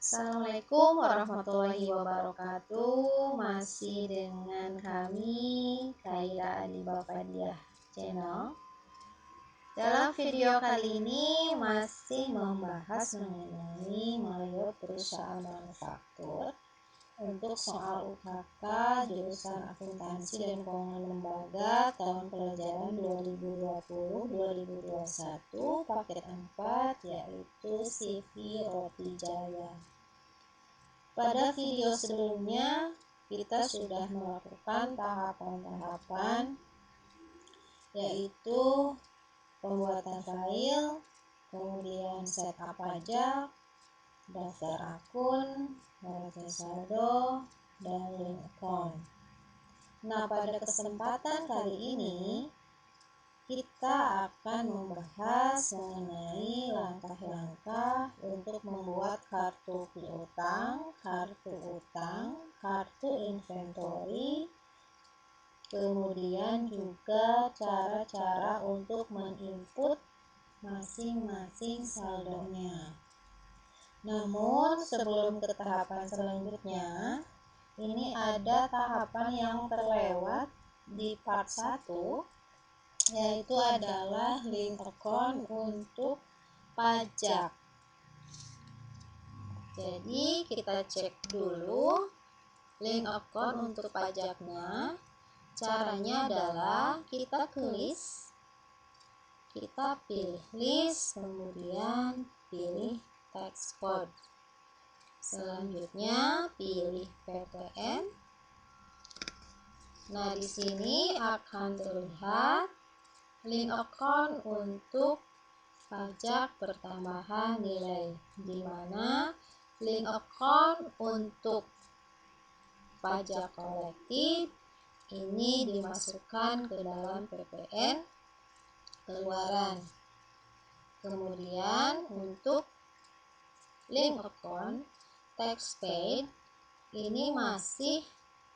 Assalamualaikum warahmatullahi wabarakatuh. Masih dengan kami Khaira Adiba Fadiah Channel. Dalam video kali ini masih membahas mengenai melihat perusahaan manufaktur untuk soal UKK jurusan akuntansi dan keuangan lembaga tahun pelajaran 2020-2021 paket 4, yaitu CV Roti Jaya. Pada video sebelumnya kita sudah melakukan tahapan-tahapan, yaitu pembuatan file, kemudian setup pajak, daftar akun, neraca saldo, dan link account. Nah, pada kesempatan kali ini kita akan membahas mengenai langkah-langkah untuk membuat kartu piutang, kartu utang, kartu inventory, kemudian juga cara-cara untuk menginput masing-masing saldonya. Namun sebelum ke tahapan selanjutnya, ini ada tahapan yang terlewat di part 1, yaitu adalah link account untuk pajak. Jadi kita cek dulu link account untuk pajaknya. Caranya adalah kita ke list, kita pilih list, kemudian pilih tax code. Selanjutnya pilih PPN. Nah, di sini akan terlihat link account untuk pajak pertambahan nilai, di mana link account untuk pajak kolektif ini dimasukkan ke dalam PPN keluaran. Kemudian untuk link account tax paid ini masih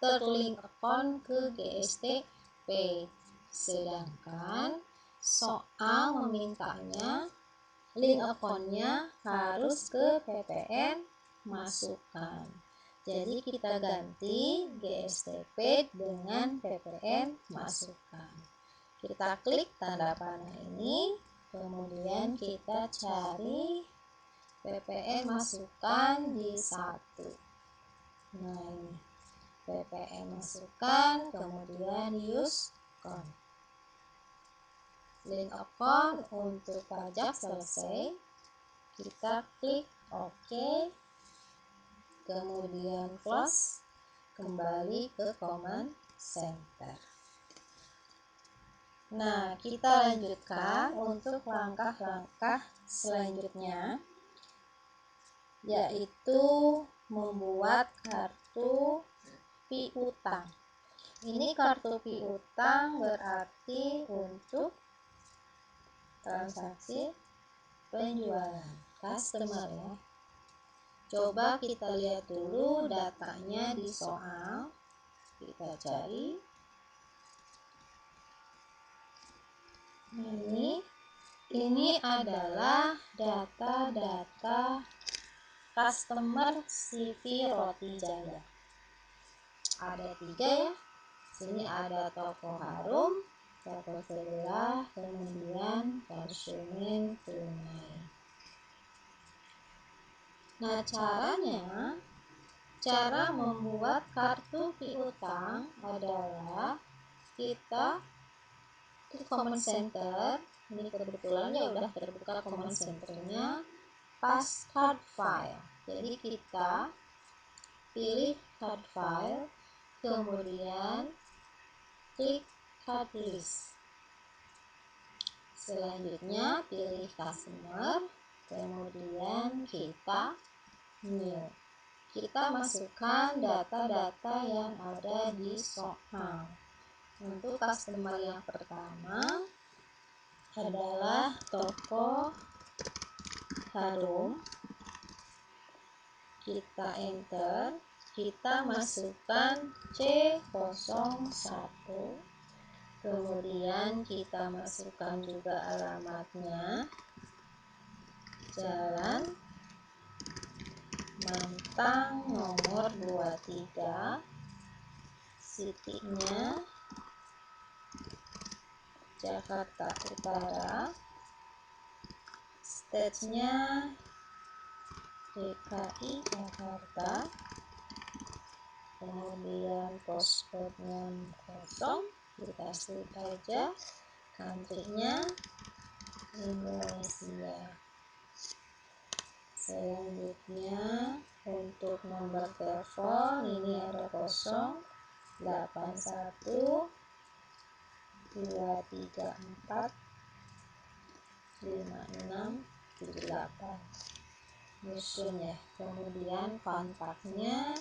terlink account ke GST paid. Sedangkan soal memintanya link account-nya harus ke PPN masukkan. Jadi kita ganti GST paid dengan PPN masukkan. Kita klik tanda panah ini, kemudian kita cari PPN masukkan di 1. Nah, ini PPN masukkan, kemudian use account. Link account untuk pajak selesai, kita klik OK, kemudian close, kembali ke command center. Nah, kita lanjutkan untuk langkah-langkah selanjutnya, yaitu membuat kartu piutang. Ini kartu piutang berarti untuk transaksi penjualan customer ya. Coba kita lihat dulu datanya di soal. Kita cari. Ini adalah data-data customer CV Roti Jaya. Ada 3 ya. Sini ada toko Harum, toko sebelah, kemudian konsumen tunai. Nah, cara membuat kartu piutang adalah kita ke command center. Ini kebetulan ya udah terbuka command centernya, pas card file. Jadi kita pilih card file, kemudian klik card list. Selanjutnya pilih customer, kemudian kita new. Kita masukkan data-data yang ada di soal. Untuk customer yang pertama adalah toko Harum. Kita enter, kita masukkan C01, kemudian kita masukkan juga alamatnya, Jalan Utang nomor 23, City-nya Jakarta Utara, Stage-nya DKI Jakarta, kemudian postcode-nya kosong, kita skip aja, country-nya Indonesia. Selanjutnya untuk nomor telepon ini ada 081 234 5678, nyusun ya. Kemudian kontaknya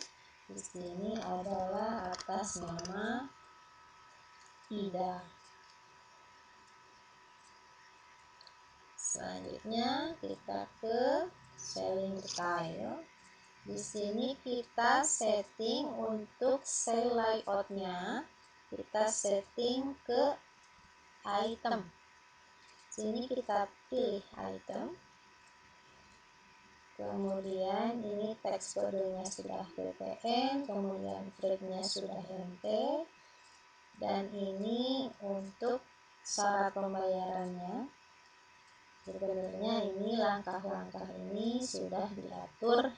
di sini adalah atas nama Ida. Selanjutnya kita ke selling detail. Di sini kita setting untuk sale layoutnya, kita setting ke item. Sini kita pilih item. Kemudian ini teks kodenya sudah VPN, kemudian frame-nya sudah MT, dan ini untuk syarat pembayarannya. Sebenarnya ini langkah-langkah ini sudah diatur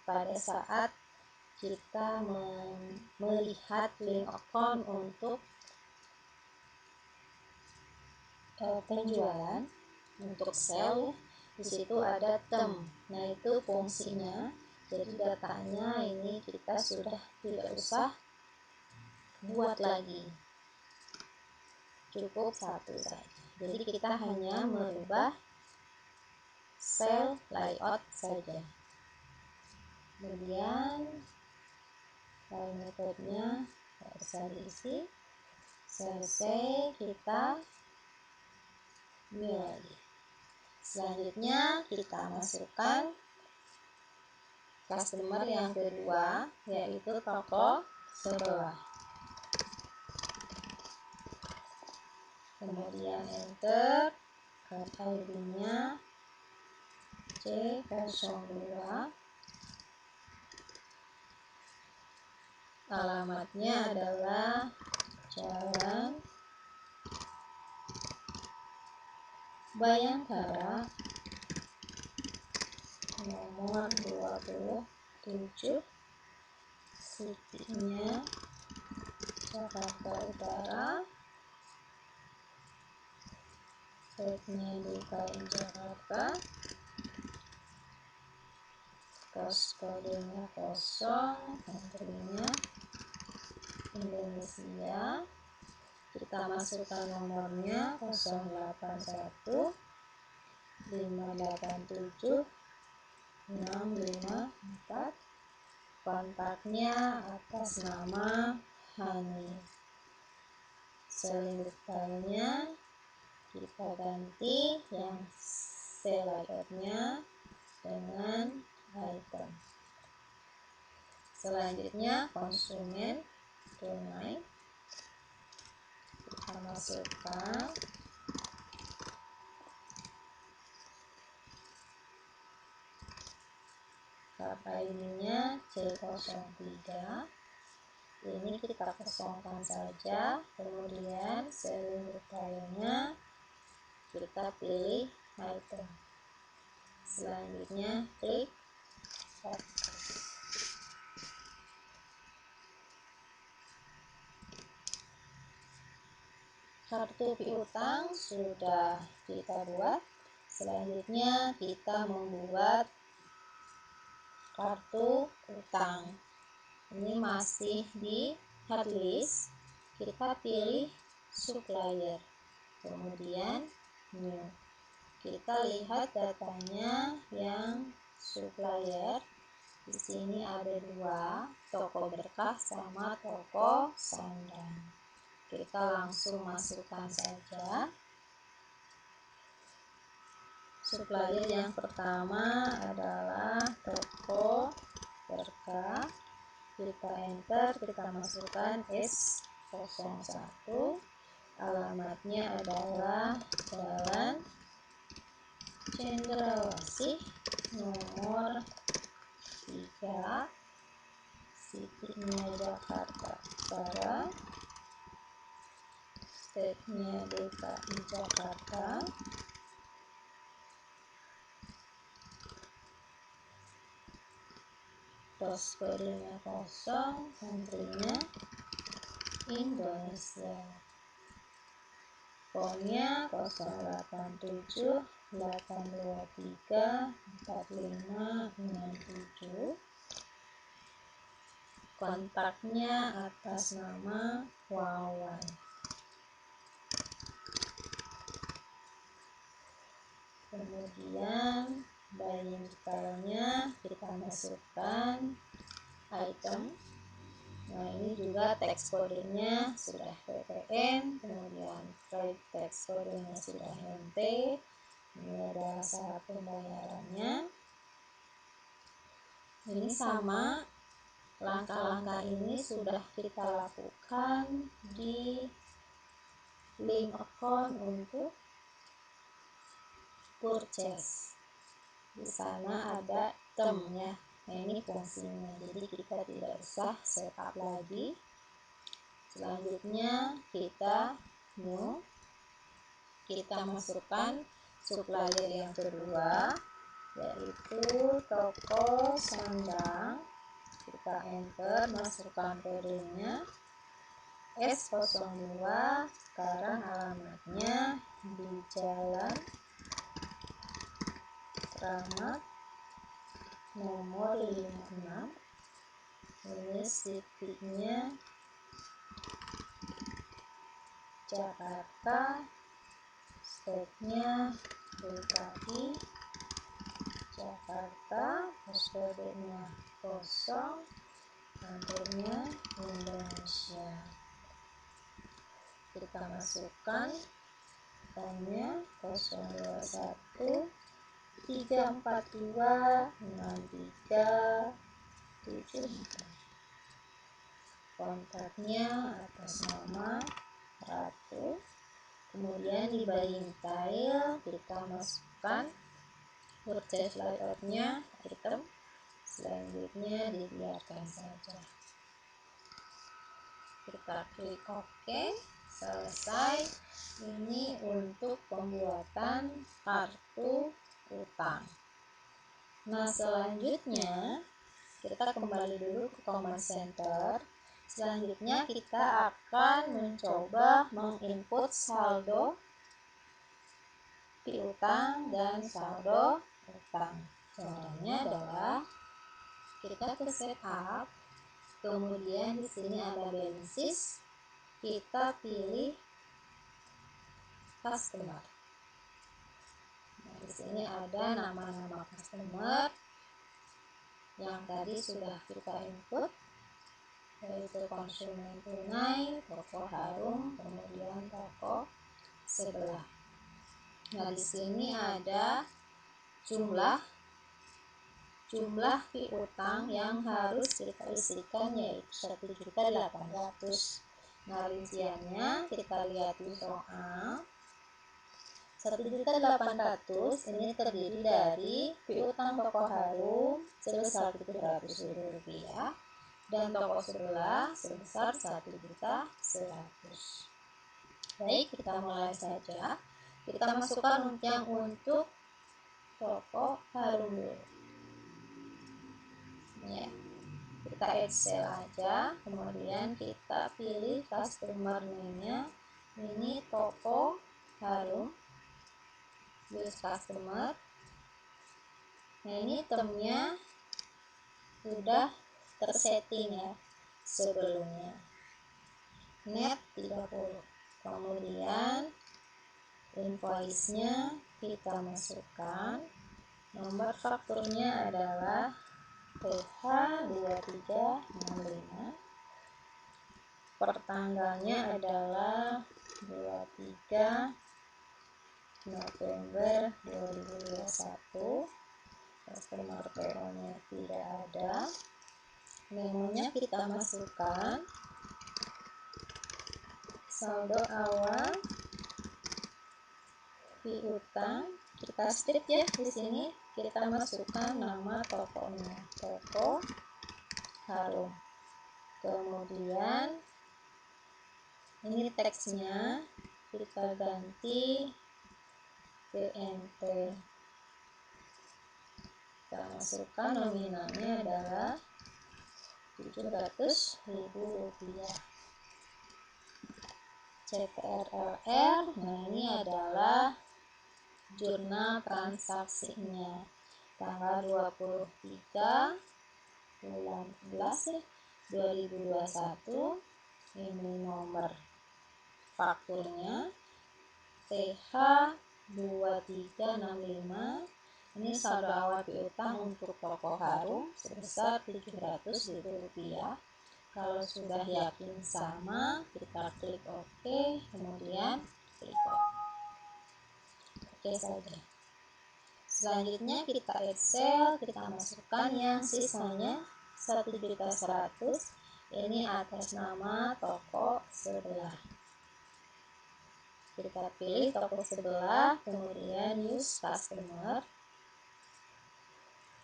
pada saat kita melihat link account untuk penjualan, untuk sale. Di situ ada term. Nah, itu fungsinya. Jadi datanya ini kita sudah tidak usah buat lagi. Cukup satu saja. Jadi kita hanya merubah cell layout saja. Kemudian file metodenya bisa diisi. Selesai, kita new lagi. Selanjutnya kita masukkan customer yang kedua, yaitu toko sebelah. Kemudian enter, card ID-nya C02, alamatnya adalah Jalan Bayangkara nomor 27, City-nya Jakarta Utara, State-nya DKI Jakarta, kodenya kosong, country-nya Indonesia. Kita masukkan nomornya 081 587 654, kontaknya atas nama Hani. Selling detailnya kita ganti yang sale layoutnya dengan item. Selanjutnya konsumen tunai, kita masukkan card ID-nya C03. Ini kita kosongkan saja. Kemudian selling detailnya kita pilih item. Selanjutnya klik OK. Kartu piutang sudah kita buat. Selanjutnya kita membuat kartu utang. Ini masih di hardlist. Kita pilih supplier, kemudian new. Kita lihat datanya yang supplier. Di sini ada dua, toko berkah sama toko sandang. Kita langsung masukkan saja. Supplier yang pertama adalah toko berkah. Kita enter, kita masukkan S01. Alamatnya adalah Jalan Cendrawasih nomor 3. ya. City-nya Jakarta Barat, state-nya DKI Jakarta, terus kodenya 0, country-nya Indonesia, phone-nya 087 823 4567, kontaknya atas nama Wawan. Kemudian buying style-nya kita masukkan item. Nah, ini juga teks kodenya sudah VPN, kemudian trade teks kodenya sudah MT. Ini adalah syarat pembayarannya. Ini sama, langkah-langkah ini sudah kita lakukan di link account untuk purchase. Di sana ada termnya. Nah, ini fungsinya. Jadi kita tidak usah setup lagi. Selanjutnya kita new. Kita masukkan supplier yang kedua, yaitu toko sandang. Kita enter, masukkan kodenya S02. Sekarang alamatnya di Jalan Kramat nomor 56. Ini city-nya Jakarta, state-nya DKI Jakarta, kodenya 0, country-nya Indonesia. Kita masukkan tanya 021 342 63 74. Kontaknya atas nama Ratu. Kemudian di buying style kita masukkan purchase layout-nya item. Selanjutnya dibiarkan saja. Kita klik OK. Selesai. Ini untuk pembuatan kartu utang. Nah, selanjutnya kita kembali dulu ke command center. Selanjutnya kita akan mencoba menginput saldo piutang dan saldo utang. Caranya adalah kita ke setup, kemudian di sini ada balances, kita pilih customer. Nah, di sini ada nama-nama customer yang tadi sudah kita input, yaitu konsumen tunai, toko harum, kemudian toko sebelah. Nah, di sini ada jumlah piutang yang harus kita isikan, yaitu 1.800.000. Nah, rinciannya kita lihat di soal. 1.800.000 ini terdiri dari piutang toko harum sebesar Rp700.000 dan toko sebelah sebesar 1.100.000. Baik, kita mulai saja. Kita masukkan yang untuk toko harum dulu. Ya, kita add cell aja, kemudian kita pilih customer name-nya. Ini toko harum, use customer. Nah, ini termnya sudah tersetting ya sebelumnya, net 30. Kemudian invoice-nya kita masukkan, nomor fakturnya adalah PH2365, pertanggalnya adalah 23 November 2021. Customer PO-nya tidak ada. Memonya kita masukkan, saldo awal piutang kita strip ya di sini kita masukkan nama tokonya, Toko Harum. Kemudian ini teksnya kita ganti PNT. Kita masukkan nominalnya adalah Rp700.000. CTRLR, nah ini adalah jurnal transaksinya, tanggal 23 bulan 11 2021. Ini nomor fakturnya TH2365. Ini saldo awal piutang untuk Toko Harum sebesar Rp700.000. Kalau sudah yakin sama, kita klik OK, kemudian klik OK saja. Selanjutnya kita Excel, kita masukkan yang sisanya 1.100.000. Ini atas nama toko sebelah. Kita pilih toko sebelah, kemudian use customer.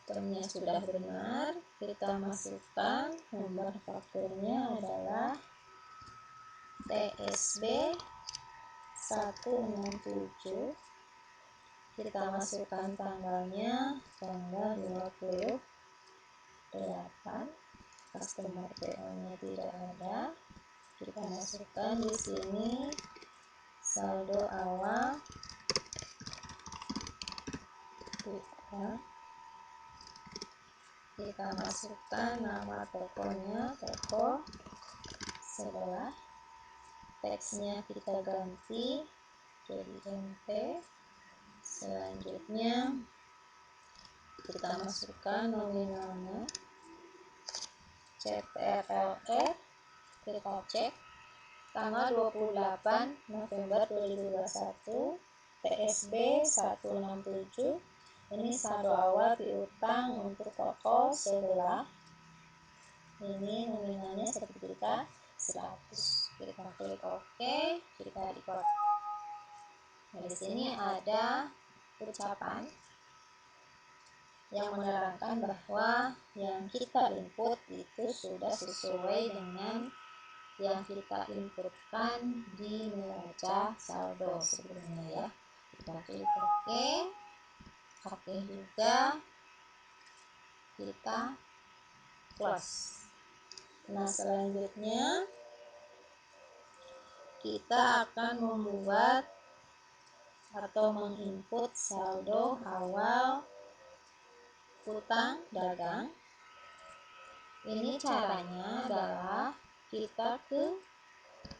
Termnya sudah benar, kita masukkan nomor fakturnya adalah TSB 167. Kita masukkan tanggalnya tanggal 28. Customer PO-nya tidak ada. Kita masukkan di sini saldo awal piutang. Kita masukkan nama tokonya, toko sebelah. Teksnya kita ganti jadi NT. Selanjutnya kita masukkan nominalnya, CTRLR, kita cek tanggal 28 November 2021, TSB 167. Ini saldo awal piutang untuk toko sebelah. Ini nominalnya Rp1.100.000. Kita klik OK, kita record. Nah, di sini ada ucapan yang menerangkan bahwa yang kita input itu sudah sesuai dengan yang kita inputkan di neraca saldo sebelumnya ya. Kita klik OK, OK juga, kita close. Nah, selanjutnya kita akan membuat atau menginput saldo awal utang dagang. Ini caranya adalah kita ke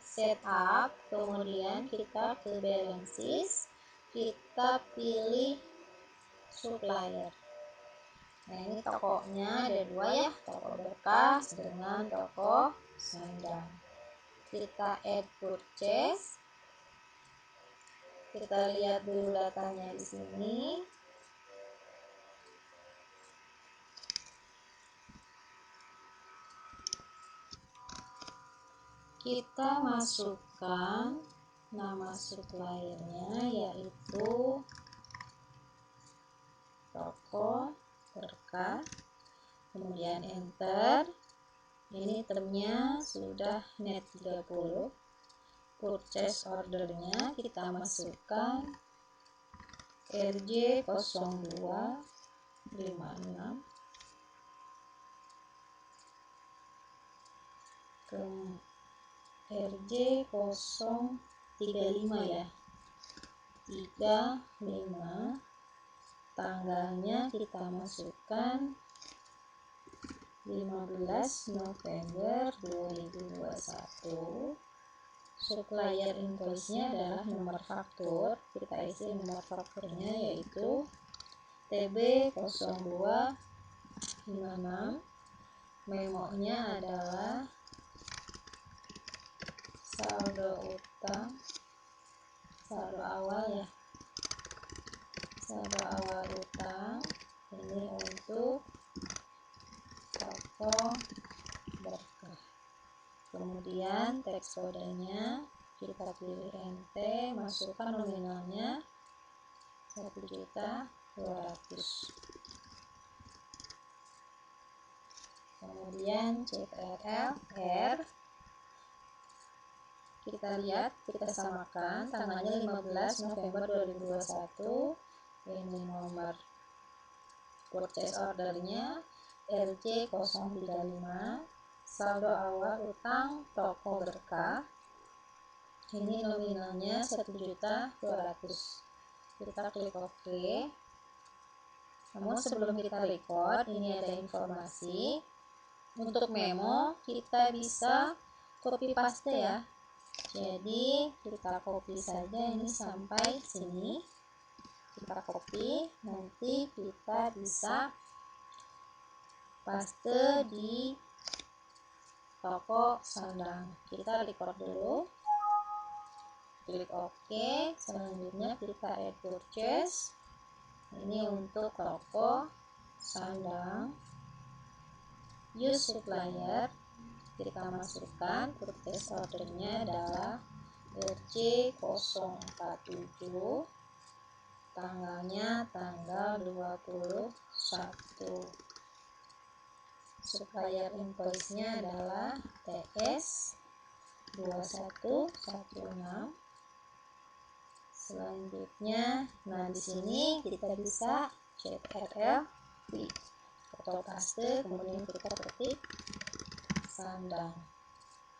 setup, kemudian kita ke balances, kita pilih supplier. Nah, ini tokonya ada dua ya, toko bekas dengan toko sandang. Kita add purchase. Kita lihat dulu datanya di sini. Kita masukkan nama suppliernya yaitu toko berkah, kemudian enter. Ini termnya sudah net 30. Purchase ordernya kita masukkan RJ0256, ke RJ035 ya, 35. Tanggalnya kita masukkan 15 November 2021. Supplier invoice-nya adalah nomor faktur. Kita isi nomor fakturnya yaitu TB0256. Memonya adalah saldo utang, saldo awal ya, saldo awal utang. Ini untuk toko berkah. Kemudian teks kodenya kita pilih NT, masukkan nominalnya 1.000.000, 200. Kemudian CTRL R, kita lihat, kita samakan tanggalnya 15 November 2021. Ini nomor purchase ordernya LC035, saldo awal utang toko berkah. Ini nominalnya 1.200.000. Kita klik OK. Namun sebelum kita record, ini ada informasi. Untuk memo kita bisa copy paste ya. Jadi kita copy saja ini sampai sini. Kita copy, nanti kita bisa paste di toko sandang. Kita record dulu. Klik OK. Selanjutnya kita add purchase. Ini untuk toko sandang. Use supplier, kita masukkan purchase ordernya adalah RC047, tanggalnya tanggal 21. Supplier invoice-nya adalah TS 2116. Selanjutnya, nah di sini kita bisa CTRL V atau paste, kemudian kita ketik sandang.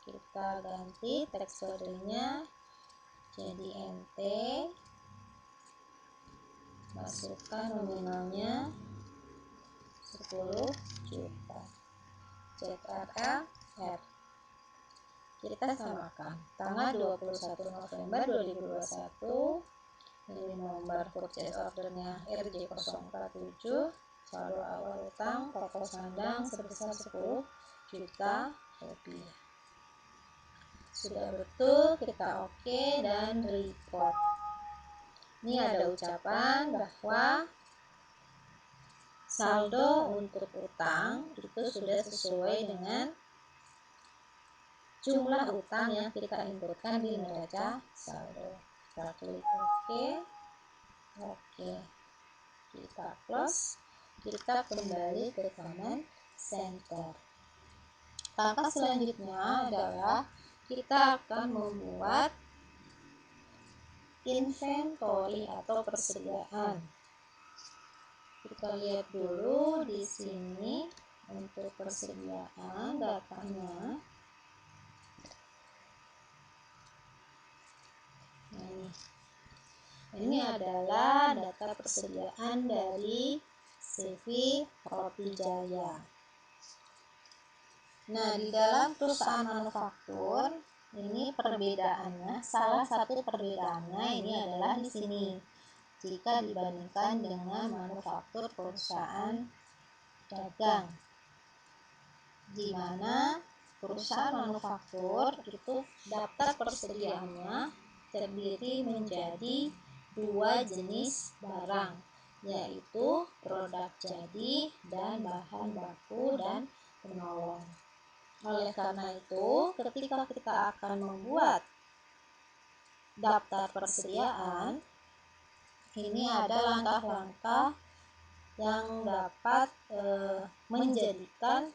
Kita ganti teks kodenya jadi NT, masukkan nominalnya 10 juta. CTRL R, kita samakan tanggal 21 November 2021. Ini nomor purchase ordernya RJ047, saldo awal utang toko sandang sebesar 10 juta rupiah. Sudah betul, kita OK dan record. Ini ada ucapan bahwa saldo untuk utang itu sudah sesuai dengan jumlah utang yang kita inputkan di neraca saldo. Kita klik OK. Oke, kita close. Kita kembali ke command center. Langkah selanjutnya adalah kita akan membuat inventory atau persediaan. Kita lihat dulu di sini untuk persediaan datanya. Ini adalah data persediaan dari CV Roti Jaya. Nah, di dalam perusahaan manufaktur ini perbedaannya, salah satu perbedaannya ini adalah di sini. Jika dibandingkan dengan manufaktur perusahaan dagang, di mana perusahaan manufaktur itu daftar persediaannya terdiri menjadi dua jenis barang, yaitu produk jadi dan bahan baku dan penolong. Oleh karena itu, ketika kita akan membuat daftar persediaan, ini ada langkah-langkah yang dapat menjadikan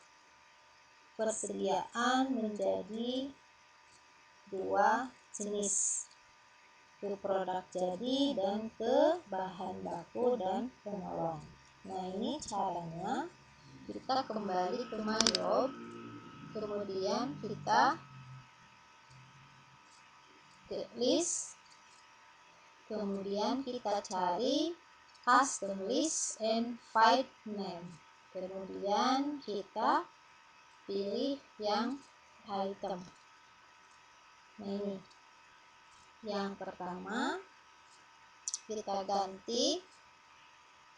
persediaan menjadi dua jenis, ke produk jadi dan ke bahan baku dan penolong. Nah, ini caranya. Kita kembali ke My Job, kemudian kita ke list, kemudian kita cari custom list and find name, kemudian kita pilih yang item. Nah, ini yang pertama, kita ganti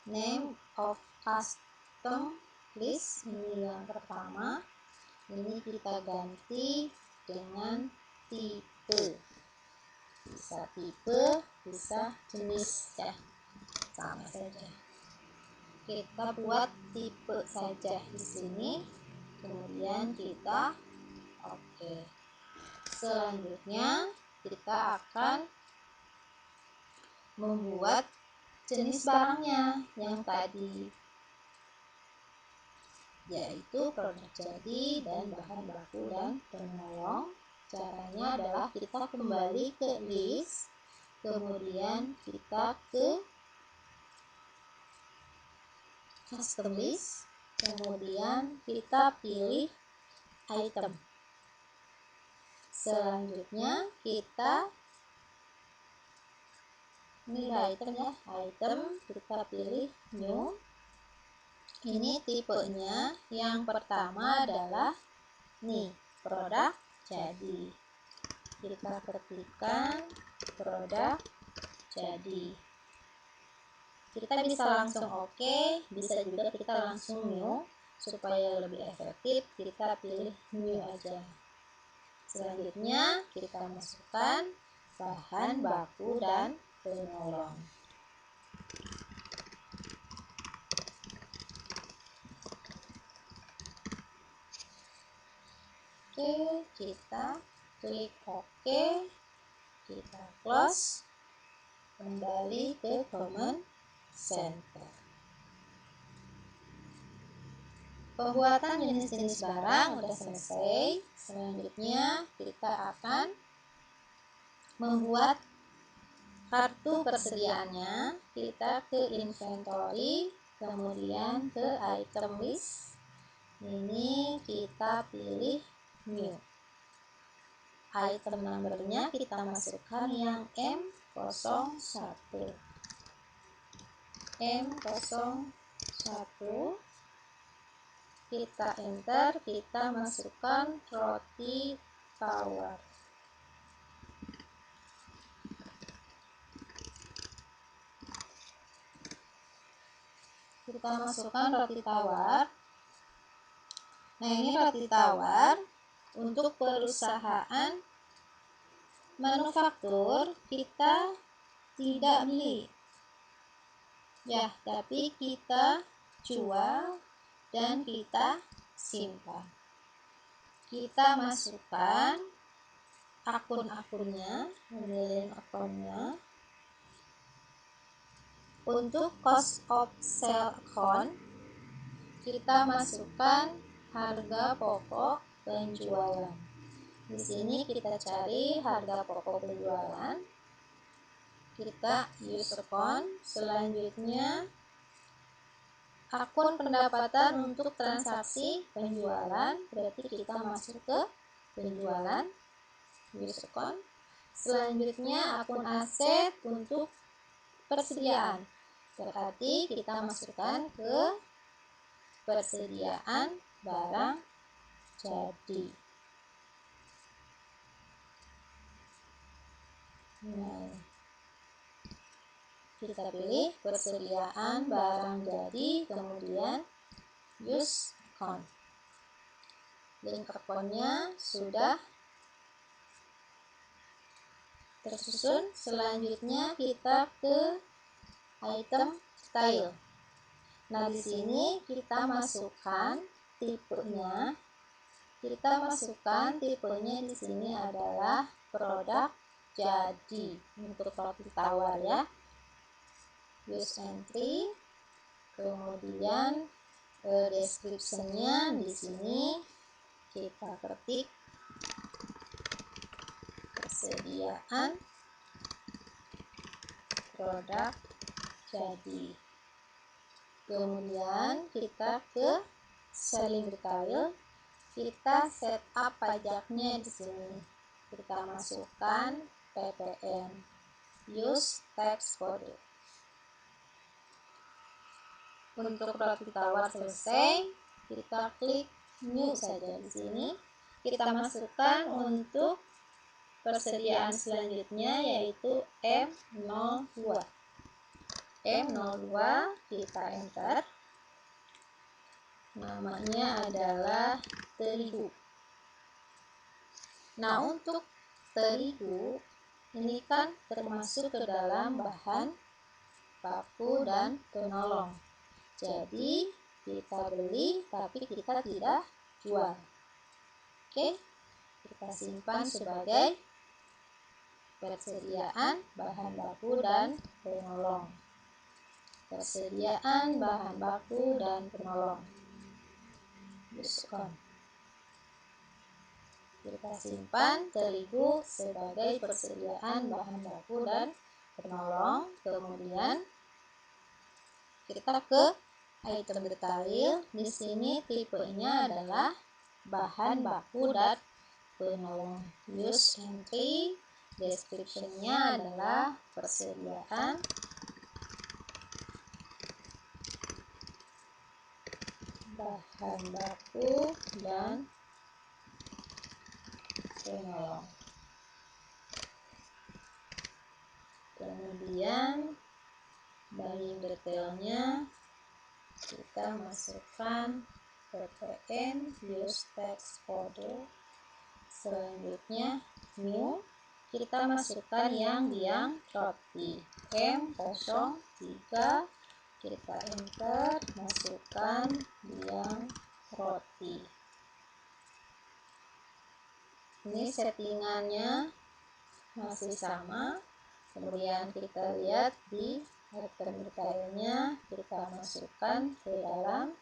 name of custom list. Ini yang pertama, ini kita ganti dengan tipe, bisa tipe, bisa jenis ya, sama saja. Kita buat tipe saja di sini, kemudian kita OK. Selanjutnya kita akan membuat jenis barangnya yang tadi, yaitu produk jadi dan bahan baku dan penolong. Caranya adalah kita kembali ke list, kemudian kita ke custom list, kemudian kita pilih item. Selanjutnya kita ini item ya, item kita pilih new. Ini tipenya yang pertama adalah nih, produk jadi. Kita ketikkan produk jadi. Kita bisa langsung oke, bisa juga kita langsung new. Supaya lebih efektif, kita pilih new aja. Selanjutnya kita masukkan bahan baku dan penolong. Oke, kita klik OK, kita close, kembali ke Command Center. Pembuatan jenis-jenis barang udah selesai. Selanjutnya kita akan membuat kartu persediaannya. Kita ke inventory, kemudian ke item list. Ini kita pilih new. Item numbernya kita masukkan yang M01. M01. Kita enter, kita masukkan roti tawar. Kita masukkan roti tawar. Nah, ini roti tawar untuk perusahaan manufaktur kita tidak beli ya, tapi kita jual dan kita simpan. Kita masukkan akun-akunnya, nilai akunnya. Untuk cost of sale account, kita masukkan harga pokok penjualan. Di sini kita cari harga pokok penjualan. Kita use account. Selanjutnya akun pendapatan untuk transaksi penjualan, berarti kita masuk ke penjualan, use account. Selanjutnya akun aset untuk persediaan, berarti kita masukkan ke persediaan barang jadi. Nah, kita pilih persediaan barang jadi, kemudian use account. Link akunnya sudah tersusun. Selanjutnya kita ke item style. Nah, di sini kita masukkan tipenya. Tipenya di sini adalah produk jadi untuk roti tawar ya. Use entry, kemudian description-nya di sini kita ketik persediaan produk jadi. Kemudian kita ke selling detail, kita setup pajaknya di sini. Kita masukkan PPN, use tax code. Untuk roti tawar selesai, kita klik new saja di sini. Kita masukkan untuk persediaan selanjutnya yaitu M02. M02 kita enter. Namanya adalah terigu. Nah, untuk terigu ini kan termasuk ke dalam bahan baku dan penolong. Jadi kita beli tapi kita tidak jual. Oke, kita simpan sebagai persediaan bahan baku dan penolong. persediaan bahan baku dan penolong. Diskon. Kita simpan terigu sebagai persediaan bahan baku dan penolong. Kemudian kita ke item detail. Di sini tipenya adalah bahan baku dan penolong. Use entry. Description-nya adalah persediaan bahan baku dan penolong. Kemudian buying detailnya kita masukkan ppn use text order. Selanjutnya new, kita masukkan yang biang roti M03, kita enter, masukkan biang roti. Ini settingannya masih sama. Kemudian kita lihat di item detailnya, kita masukkan ke dalam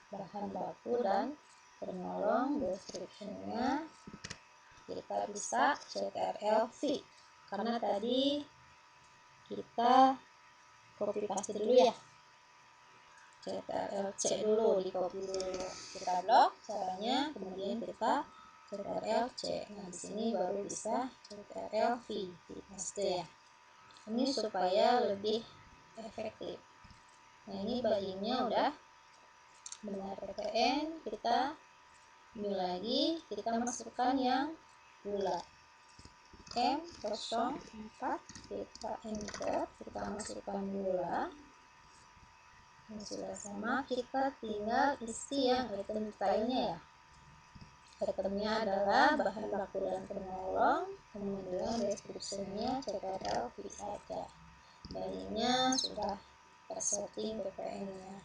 bahan baku dan penolong. Description-nya kita bisa CTRL-V, karena tadi kita copy paste dulu ya. CTRL-C dulu, di copy dulu, kita blok caranya, kemudian kita CTRL-C. Nah, di sini baru bisa CTRL-V, di paste ya. Ini supaya lebih efektif. Nah, ini bagiannya udah benar ppn. Kita new lagi, kita masukkan yang gula M04, kita enter, kita masukkan gula. Ini sudah sama, kita tinggal isi yang item detailnya ya. Itemnya adalah bahan baku dan penolong, kemudian description-nya CTRL V saja. Bagiannya sudah tersetting ppn-nya.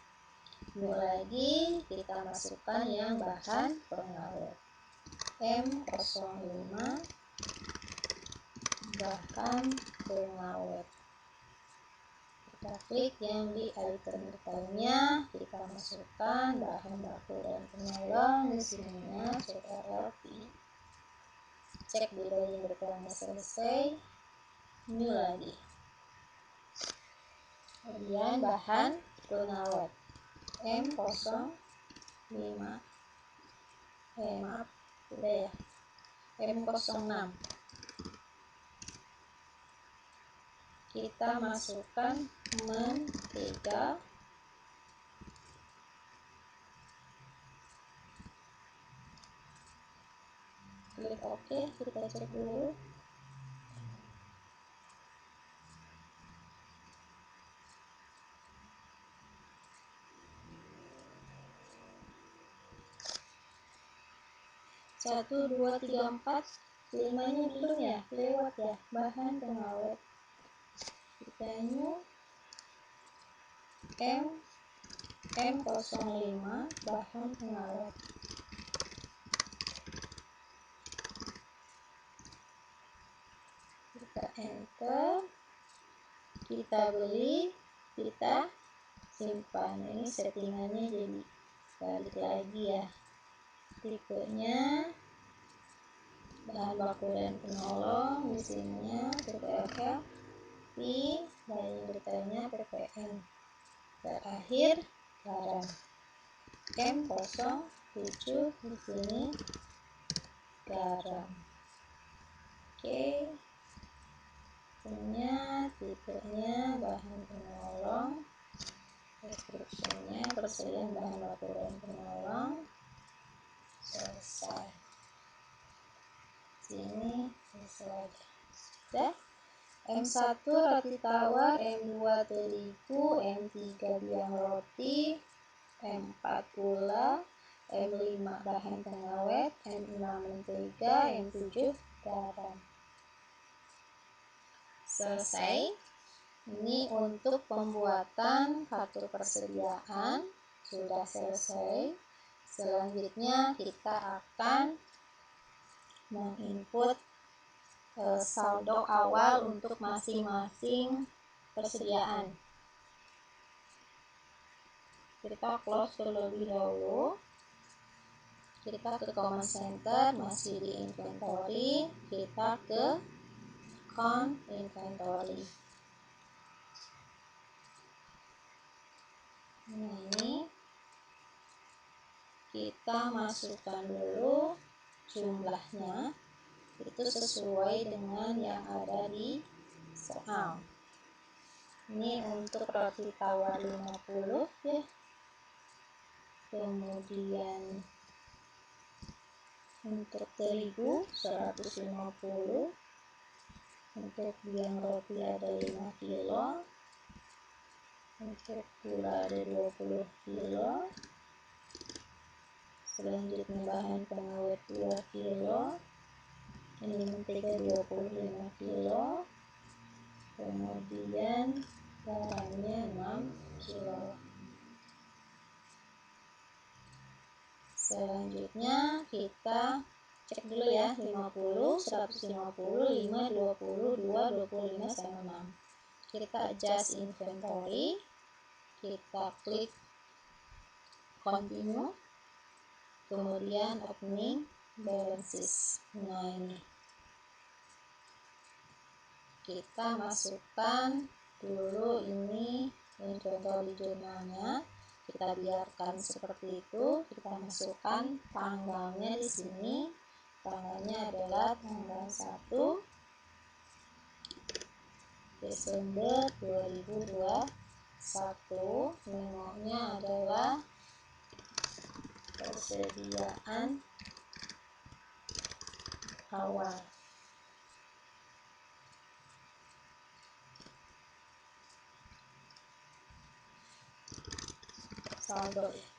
New lagi, kita masukkan yang bahan pengawet M05, bahan pengawet. Kita klik yang di item detailnya, kita masukkan bahan baku dan penolong. Di sininya CTRL-V. Cek di bagian detailnya selesai. New lagi. Kemudian bahan pengawet M05. Maaf, udah ya. M06. Kita masukkan mentega, klik OK, kita cek dulu. Satu, dua, tiga, empat, limanya belum ya, lewat ya. Bahan pengawet, kita new M05, bahan pengawet. Kita enter, kita beli, kita simpan. Ini settingannya jadi balik lagi ya. Tipenya bahan baku dan penolong, di sininya CTRL V, bagian detailnya ppn. Terakhir garam M07, di sini garam. Oke, tipenya bahan penolong, description-nya persediaan bahan baku dan penolong. Selesai. Sini selesai. Sudah. M1 roti tawar, M2 terigu, M3 biang roti, M4 gula, M5 bahan pengawet, M6 mentega, M7 garam. Selesai. Ini untuk pembuatan kartu persediaan sudah selesai. Selanjutnya kita akan menginput saldo awal untuk masing-masing persediaan. kita close terlebih dahulu. Kita ke command center, masih di inventory, kita ke account inventory. Nah, ini kita masukkan dulu jumlahnya, itu sesuai dengan yang ada di soal. Ini untuk roti tawar 50 ya. Kemudian untuk terigu 150, untuk biang roti ada 5 kilo, untuk gula ada 20 kilo, selanjutnya bahan pengawet 2 kilo, ini mentega 25 kilo, kemudian garamnya 6 kilo. Selanjutnya kita cek dulu ya, 50, 150, 5, 20, 2, 25, sama 6. Kita adjust inventory, kita klik continue, kemudian opening balances. Nah, ini kita masukkan dulu ini inventory jurnalnya. Kita biarkan seperti itu. Kita masukkan tanggalnya di sini. Tanggalnya adalah tanggal 1 Desember 2021. Memonya adalah persediaan awal.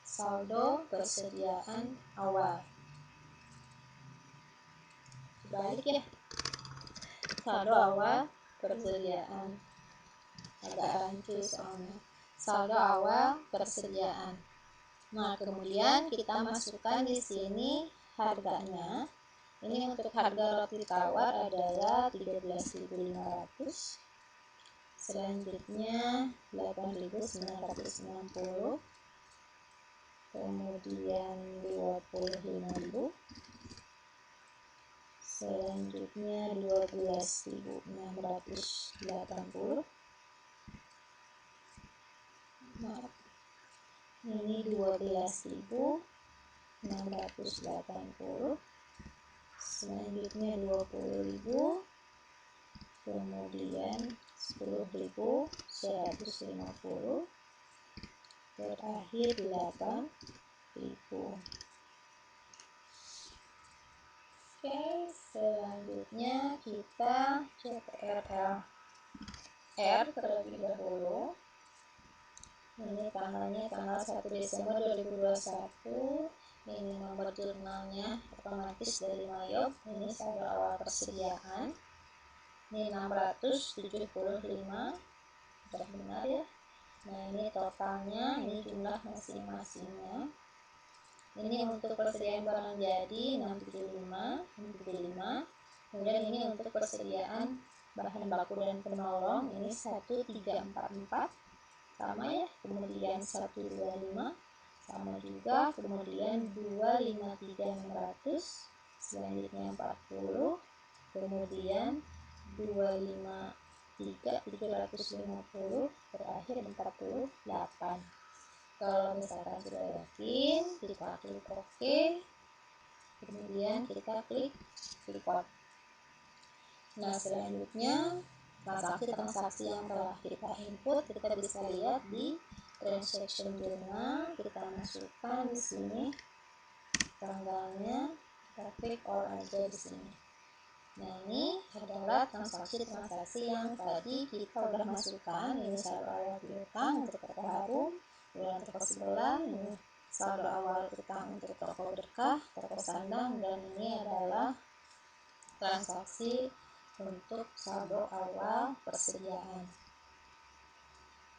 Saldo persediaan awal. Balik ya, saldo awal persediaan, agak rancu soalnya. Saldo awal persediaan. Nah, kemudian kita masukkan di sini harganya. Ini untuk harga roti tawar adalah 13.500. Selanjutnya 8.960. Kemudian 25.000. Selanjutnya 12.680. Maaf, ini 12.680. Selanjutnya 20.000. Kemudian 10.150. Terakhir 8.000. Oke, selanjutnya kita cek RLR terlebih dahulu. Ini tanggalnya tanggal 1 Desember 2021. Ini nomor jurnalnya otomatis dari Mayob. Ini saldo awal persediaan. Ini 675. Sudah benar ya. Nah, ini totalnya, ini jumlah masing-masingnya. Ini untuk persediaan barang jadi 675. Kemudian ini untuk persediaan bahan baku dan penolong ini 1344, sama ya. Kemudian 125 sama juga. Kemudian 253600, selanjutnya 40, kemudian 253.750, terakhir 48. Kalau misalkan sudah yakin, kita klik OK, kemudian kita klik record. Nah, selanjutnya transaksi-transaksi yang telah kita input kita bisa lihat di transaction journal. Kita masukkan di sini tanggalnya, kita klik all aja di sini. Nah, ini adalah transaksi-transaksi yang tadi kita udah masukkan. Ini saldo awal piutang untuk toko Harum, bulan toko sebelah. Ini saldo awal piutang untuk toko Berkah, toko Sandang, dan ini adalah transaksi untuk saldo awal persediaan.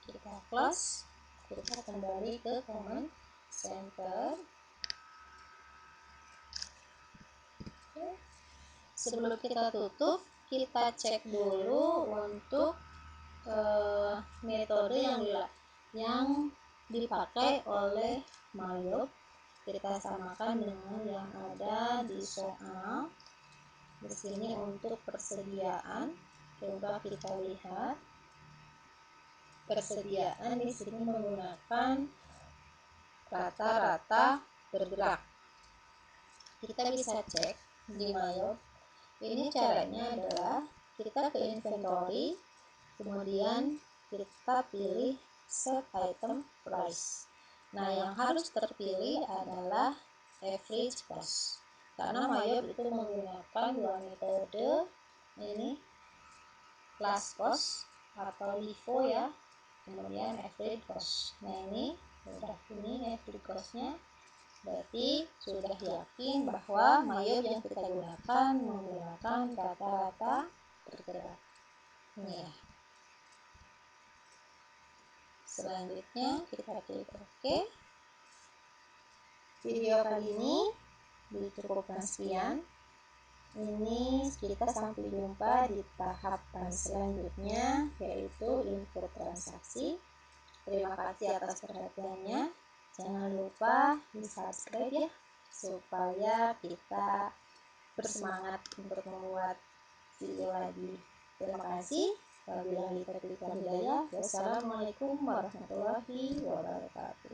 Kita close, kita kembali ke command center. Oke. Sebelum kita tutup, kita cek dulu untuk metode yang dipakai oleh Mayob. Kita samakan dengan yang ada di soal. Di sini untuk persediaan, coba kita lihat. Persediaan di sini menggunakan rata-rata bergerak. Kita bisa cek di Mayob. Ini caranya adalah kita ke inventory, kemudian kita pilih set item price. Nah, yang harus terpilih adalah average cost, karena Mayob itu menggunakan dua metode, ini last cost atau LIFO ya, kemudian average cost. Nah, ini average costnya, berarti sudah yakin bahwa Mayob yang kita gunakan menggunakan rata-rata bergerak. Ini ya. Selanjutnya kita klik OK. Video kali ini dicukupkan sekian. Ini kita sampai jumpa di tahapan selanjutnya, yaitu input transaksi. Terima kasih atas perhatiannya. Jangan lupa di subscribe ya, supaya kita bersemangat untuk membuat video lagi. Terima kasih. Wabillahi taufiq wal hidayah. Wassalamualaikum warahmatullahi wabarakatuh.